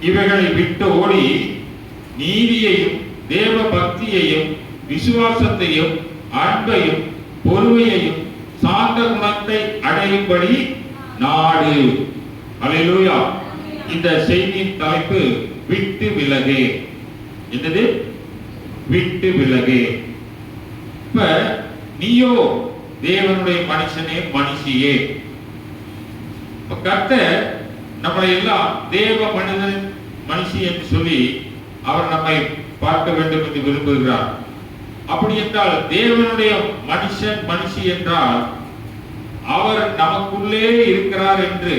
இவைகளை விட்டு ஓடி நீதியையும் தேவ பக்தியையும் விசுவாசத்தையும் அன்பையும் பொறுமையையும் சாந்த குணத்தை அடையும்படி நாடு. அல்லேலூயா. இந்த செய்தியின் தலைப்பு விட்டு விலகு. என்னது? விட்டு விலகு. இப்ப நீயோ தேவனுடைய மனுஷனே மனுஷியே. கர்த்தர் நம்மளை எல்லாம் தேவ மனிதன் மனுஷி என்று சொல்லி அவர் நம்மை பார்க்க வேண்டும் என்று விரும்புகிறார். அப்படி என்றால் தேவனுடைய மனுஷன் மனுஷி என்றால் அவர் நமக்குள்ளே இருக்கிறார் என்று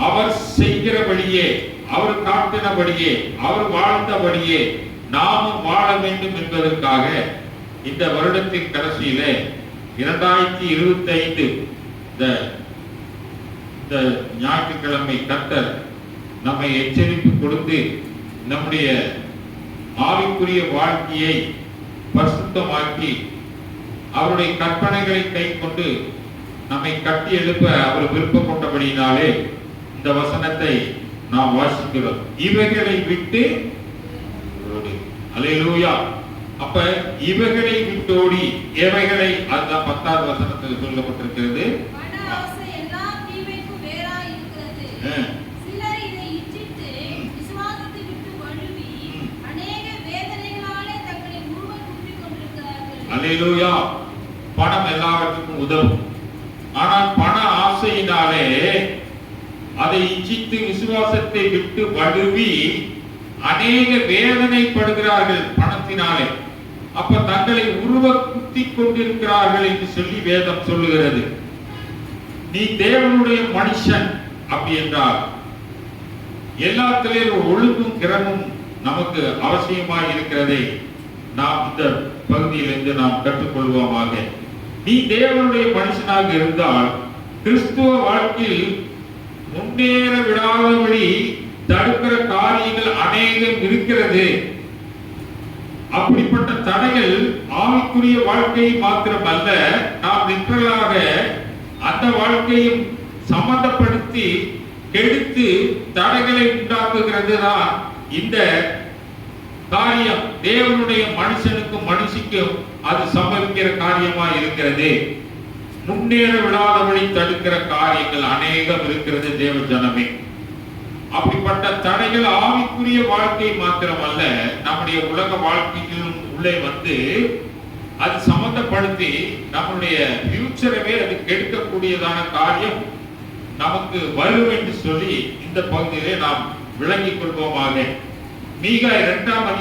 அவர் செய்கிறபடியே, அவர் காட்டினபடியே, அவர் வாழ்ந்தபடியே நாமும் வாழ வேண்டும் என்பதற்காக இந்த வருடத்தின் கடைசியிலே 2025 இந்த ஞாயிற்றுக்கிழமை கர்த்தர் நம்மை எச்சரிப்பு கொடுத்து நம்முடைய ஆவிக்குரிய வாழ்க்கையை பரிசுத்தமாக்கி அவருடைய கற்பனைகளை கை கொண்டு நம்மை கட்டி எழுப்ப அவர் விருப்பம் கொண்டபடியினாலே இந்த வசனத்தை நாம் வாசிக்கிறோம். இவைகளை விட்டு அல்லேலூயா. அப்ப இவைகளை விட்டோடி எவைகளை, அதுதான் 10வது வசனத்தில் சொல்லப்பட்டிருக்கிறது. அல்லேலூயா. பணம் எல்லாவற்றுக்கும் உதவும். ஆனால் பண ஆசையினாலே அதை இச்சித்து விசுவாசத்தை விட்டு வழுவி அநேக வேதனைப்படுகிறார்கள் பணத்தினாலே. அப்ப தங்களை உருவ குத்தி கொண்டிருக்கிறார்கள் என்று சொல்லி வேதம் சொல்லுகிறது. நீ தேவனுடைய மனுஷன் அப்படி என்றால் எல்லாத்திலும் ஒழுங்கும் கிரமும் நமக்கு அவசியமாக இருக்கிறதை நாம் இந்த பகுதியிலிருந்து நாம் கற்றுக்கொள்வோமாக. நீ தேவனுடைய மனுஷனாக இருந்தால் கிறிஸ்துவ வாழ்க்கையில் முன்னேற விடாதபடி தடுக்கிற காரியங்கள் அநேகம் இருக்கிறது. அப்படிப்பட்ட தடைகள் ஆவிக்குரிய வாழ்க்கையை மாத்திரமல்ல, நாம் நிற்றலாக அந்த வாழ்க்கையும் சம்பந்தப்படுத்தி கெடுத்து தடைகளை உண்டாக்குகிறது தான் இந்த காரியம். தேவனுடைய மனுஷனுக்கும் மனுஷிக்கும் அது சம்பவிக்கிற காரியமா இருக்கிறது. முன்னேற விடாதபடி தடுக்கிற காரியங்கள் அநேகம் இருக்கிறது தேவ ஜனமே. அப்படிப்பட்ட தடைகள் ஆவிக்குரிய வாழ்க்கை மாத்திரமல்ல, நம்முடைய உலக வாழ்க்கையிலும் உள்ளே வந்து அது சம்பந்தப்படுத்தி நம்முடைய ஃபியூச்சரவே அது கெடுக்கக்கூடியதான காரியம் நமக்கு வரும் என்று சொல்லி இந்த பகுதியிலே நாம் விளங்கிக் கொள்வோமாக. மீகா 2